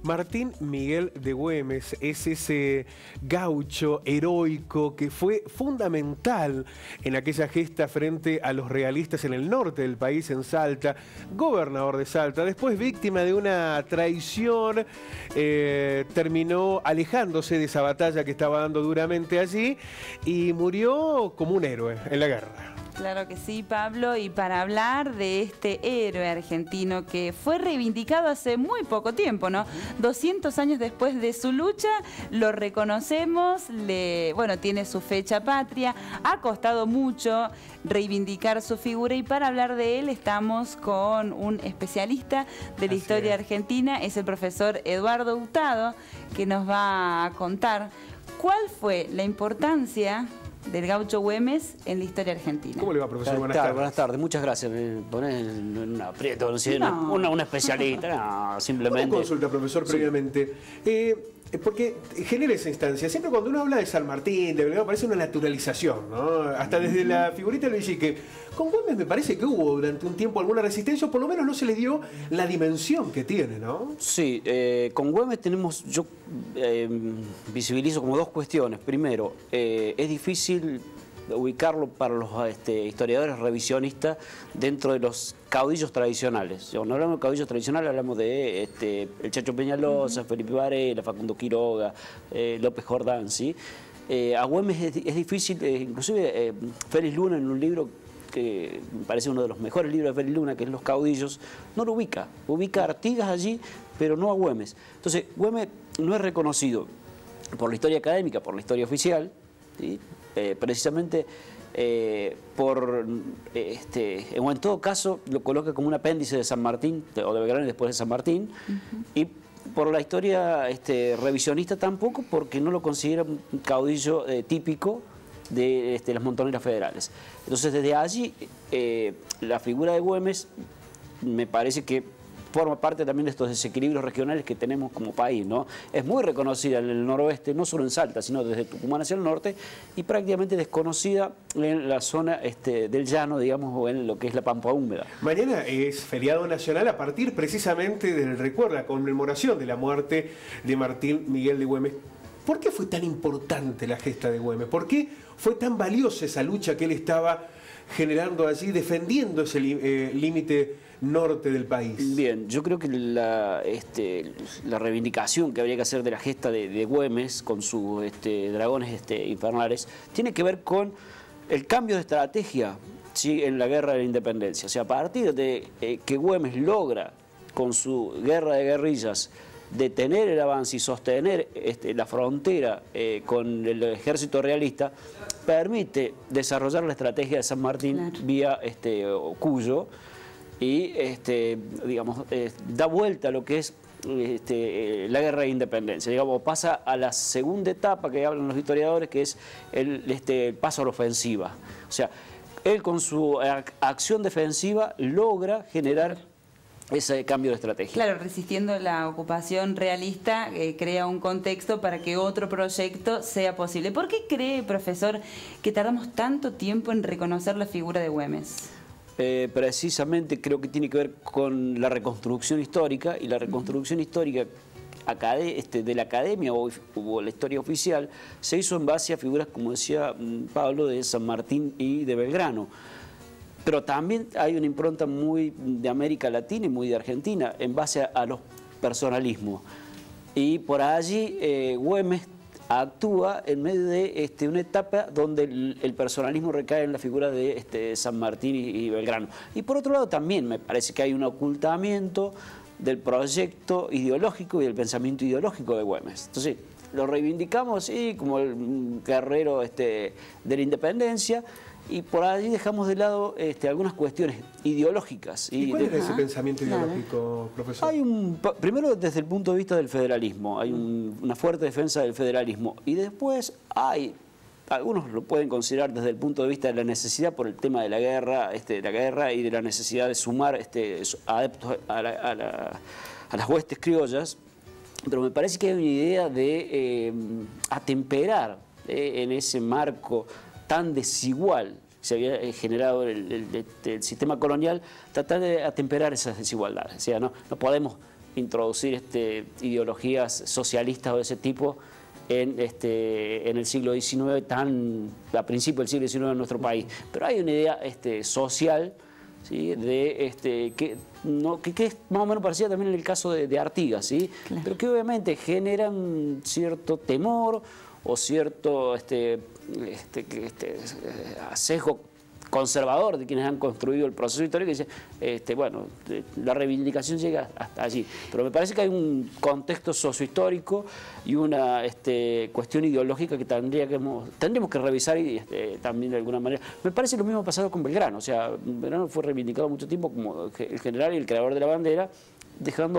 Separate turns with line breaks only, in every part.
Martín Miguel de Güemes es ese gaucho heroico que fue fundamental en aquella gesta frente a los realistas en el norte del país, en Salta, gobernador de Salta, después víctima de una traición, terminó alejándose de esa batalla que estaba dando duramente allí y murió como un héroe en la guerra.
Claro que sí, Pablo, y para hablar de este héroe argentino que fue reivindicado hace muy poco tiempo, ¿no? 200 años después de su lucha, lo reconocemos, bueno, tiene su fecha patria, ha costado mucho reivindicar su figura y para hablar de él estamos con un especialista de la historia argentina, es el profesor Eduardo Hurtado, que nos va a contar cuál fue la importancia del gaucho Güemes en la historia argentina.
¿Cómo le va, profesor? Buenas tardes.
Buenas tardes, muchas gracias. Me pones en un aprieto, no sé, una especialista, no, simplemente.
Una consulta, profesor, previamente. Porque genera esa instancia. Siempre cuando uno habla de San Martín, de Belgrano, parece una naturalización, ¿no? Hasta desde la figurita lo dice que con Güemes me parece que hubo durante un tiempo alguna resistencia, o por lo menos no se le dio la dimensión que tiene, ¿no? Sí,
con Güemes tenemos, yo visibilizo como dos cuestiones. Primero, es difícil ubicarlo para los historiadores revisionistas dentro de los caudillos tradicionales. Cuando hablamos de caudillos tradicionales hablamos de el Chacho Peñalosa, Felipe Varela, Facundo Quiroga, López Jordán, ¿sí? A Güemes es difícil, inclusive Félix Luna en un libro que me parece uno de los mejores libros de Félix Luna, que es Los Caudillos, no lo ubica. Ubica a Artigas allí, pero no a Güemes. Entonces, Güemes no es reconocido por la historia académica, por la historia oficial, ¿sí? Precisamente o en todo caso lo coloca como un apéndice de San Martín, o de Belgrano y después de San Martín, y por la historia revisionista tampoco, porque no lo considera un caudillo típico de las montoneras federales. Entonces desde allí la figura de Güemes me parece que forma parte también de estos desequilibrios regionales que tenemos como país, ¿no? Es muy reconocida en el noroeste, no solo en Salta, sino desde Tucumán hacia el norte, y prácticamente desconocida en la zona del llano, digamos, o en lo que es la pampa húmeda.
Mañana es feriado nacional a partir precisamente del recuerdo, la conmemoración de la muerte de Martín Miguel de Güemes. ¿Por qué fue tan importante la gesta de Güemes? ¿Por qué fue tan valiosa esa lucha que él estaba generando allí, defendiendo ese límite norte del país?
Bien, yo creo que la reivindicación que habría que hacer de la gesta de Güemes con sus dragones infernales tiene que ver con el cambio de estrategia, ¿sí?, en la guerra de la independencia. O sea, a partir de que Güemes logra con su guerra de guerrillas detener el avance y sostener la frontera con el ejército realista, permite desarrollar la estrategia de San Martín vía Cuyo y digamos, da vuelta a lo que es la guerra de independencia. Digamos, pasa a la segunda etapa que hablan los historiadores, que es el paso a la ofensiva. O sea, él con su acción defensiva logra generar ese cambio de estrategia.
Claro, resistiendo la ocupación realista, crea un contexto para que otro proyecto sea posible. ¿Por qué cree, profesor, que tardamos tanto tiempo en reconocer la figura de Güemes?
Precisamente creo que tiene que ver con la reconstrucción histórica, y la reconstrucción histórica de la academia o la historia oficial se hizo en base a figuras, como decía Pablo, de San Martín y de Belgrano. Pero también hay una impronta muy de América Latina y muy de Argentina, en base a los personalismos. Y por allí Güemes actúa en medio de una etapa donde el personalismo recae en la figura de San Martín y Belgrano. Y por otro lado también me parece que hay un ocultamiento del proyecto ideológico y del pensamiento ideológico de Güemes. Entonces, lo reivindicamos, sí, como el guerrero de la independencia, y por allí dejamos de lado algunas cuestiones ideológicas.
¿Y cuál era ese pensamiento ideológico, profesor?
Primero, desde el punto de vista del federalismo, hay una fuerte defensa del federalismo, y después algunos lo pueden considerar desde el punto de vista de la necesidad por el tema de la guerra, y de la necesidad de sumar adeptos a las huestes criollas, pero me parece que hay una idea de atemperar en ese marco tan desigual se había generado el sistema colonial, tratar de atemperar esas desigualdades. O sea, no podemos introducir ideologías socialistas o de ese tipo en el siglo XIX, a principios del siglo XIX en nuestro país. Pero hay una idea social, ¿sí? Que es más o menos parecida también en el caso de Artigas, ¿sí?
Claro.
Pero que obviamente generan cierto temor o cierto sesgo conservador de quienes han construido el proceso histórico, y dice, bueno, la reivindicación llega hasta allí. Pero me parece que hay un contexto sociohistórico y una cuestión ideológica que tendríamos que revisar y también de alguna manera. Me parece lo mismo pasado con Belgrano. O sea, Belgrano fue reivindicado mucho tiempo como el general y el creador de la bandera,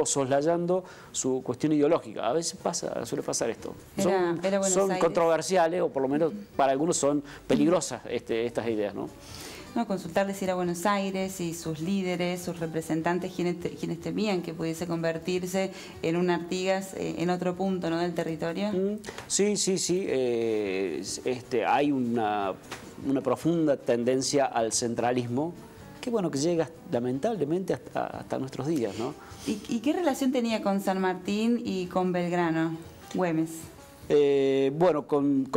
soslayando su cuestión ideológica. A veces suele pasar esto. Son controversiales, o por lo menos para algunos son peligrosas estas ideas, ¿no?
No, consultarles ir a Buenos Aires y sus líderes, sus representantes, quienes temían que pudiese convertirse en un Artigas en otro punto, ¿no?, del territorio.
Sí. Hay una profunda tendencia al centralismo que, bueno, que llega lamentablemente hasta nuestros días, ¿no?
¿Y qué relación tenía con San Martín y con Belgrano, Güemes?
Bueno, con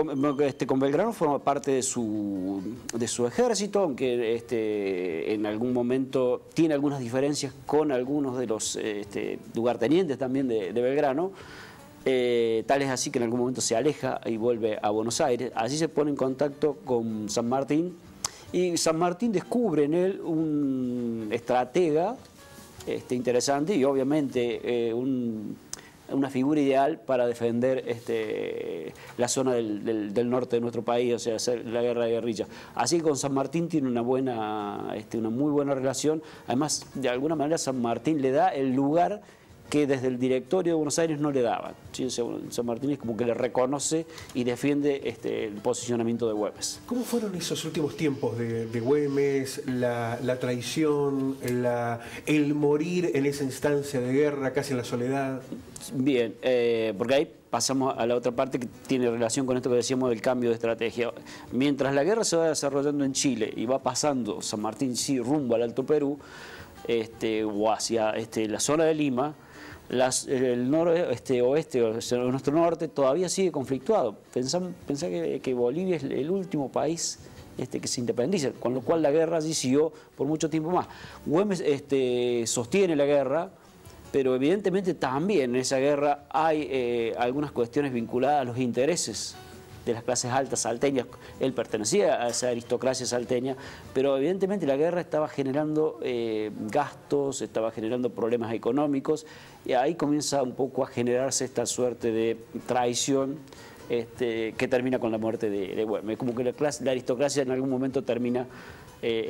Belgrano forma parte de su ejército, aunque en algún momento tiene algunas diferencias con algunos de los lugartenientes también de Belgrano. Tal es así que en algún momento se aleja y vuelve a Buenos Aires. Allí se pone en contacto con San Martín, y San Martín descubre en él un estratega interesante y obviamente una figura ideal para defender la zona del norte de nuestro país, o sea, hacer la guerra de guerrilla. Así que con San Martín tiene una muy buena relación. Además, de alguna manera San Martín le da el lugar que desde el directorio de Buenos Aires no le daban. ¿Sí? O sea, San Martín es como que le reconoce y defiende el posicionamiento de Güemes.
¿Cómo fueron esos últimos tiempos de Güemes, la traición, el morir en esa instancia de guerra, casi en la soledad?
Bien, porque ahí pasamos a la otra parte que tiene relación con esto que decíamos del cambio de estrategia. Mientras la guerra se va desarrollando en Chile y va pasando San Martín rumbo al Alto Perú, o hacia la zona de Lima, el oeste, o sea, nuestro norte todavía sigue conflictuado. Pensá que Bolivia es el último país que se independiza, con lo cual la guerra allí siguió por mucho tiempo más. Güemes sostiene la guerra, pero evidentemente también en esa guerra hay algunas cuestiones vinculadas a los intereses de las clases altas salteñas. Él pertenecía a esa aristocracia salteña, pero evidentemente la guerra estaba generando gastos, estaba generando problemas económicos, y ahí comienza un poco a generarse esta suerte de traición que termina con la muerte de Güemes. Como que la aristocracia en algún momento termina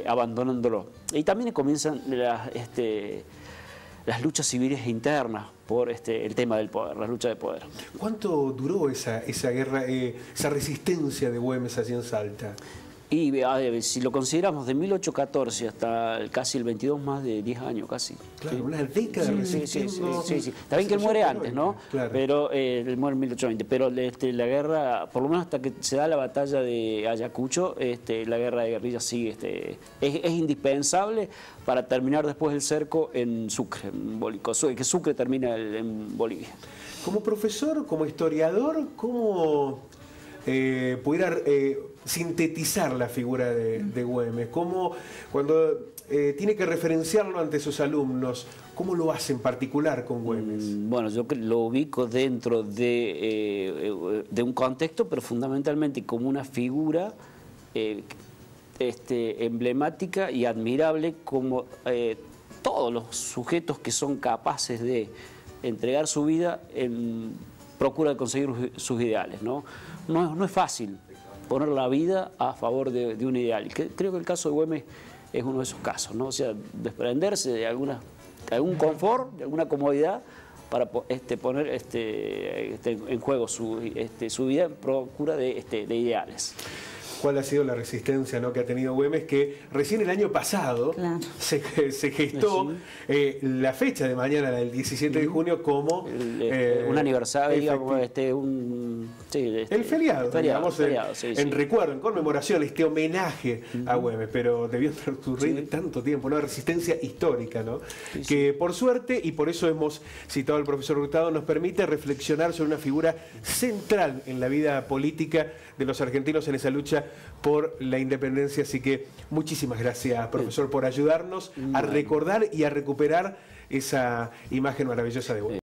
abandonándolo. Y también comienzan las luchas civiles internas por el tema del poder, la lucha de poder.
¿Cuánto duró esa guerra, esa resistencia de Güemes allí en Salta?
Y si lo consideramos de 1814 hasta casi el 22, más de 10 años casi.
Claro, una década resistiendo.
Sí. Está bien que él muere antes, ¿no? Claro. Pero él muere en 1820. Pero la guerra, por lo menos hasta que se da la batalla de Ayacucho, la guerra de guerrillas sigue. Es indispensable para terminar después el cerco en Sucre, en Bolivia, que Sucre termina en Bolivia.
Como profesor, como historiador, ¿cómo pudiera sintetizar la figura de Güemes? ¿Cómo, cuando tiene que referenciarlo ante sus alumnos, cómo lo hace en particular con Güemes?
Bueno, yo lo ubico dentro de un contexto, pero fundamentalmente como una figura emblemática y admirable, como todos los sujetos que son capaces de entregar su vida en procura de conseguir sus ideales, ¿no? No es fácil poner la vida a favor de un ideal. Creo que el caso de Güemes es uno de esos casos, ¿no? O sea, desprenderse de algún confort, de alguna comodidad, para poner en juego su vida en procura de ideales.
cuál ha sido la resistencia, ¿no?, que ha tenido Güemes, que recién el año pasado
Claro.
se gestó la fecha de mañana, el 17 de junio, como
un aniversario, digamos, el
feriado, digamos,
feriado,
en recuerdo, en conmemoración, este homenaje a Güemes, pero debió transcurrir tanto tiempo, ¿no? Resistencia histórica, ¿no? Que por suerte, y por eso hemos citado al profesor Hurtado, nos permite reflexionar sobre una figura central en la vida política de los argentinos en esa lucha por la independencia. Así que muchísimas gracias, profesor, por ayudarnos a recordar y a recuperar esa imagen maravillosa de Güemes.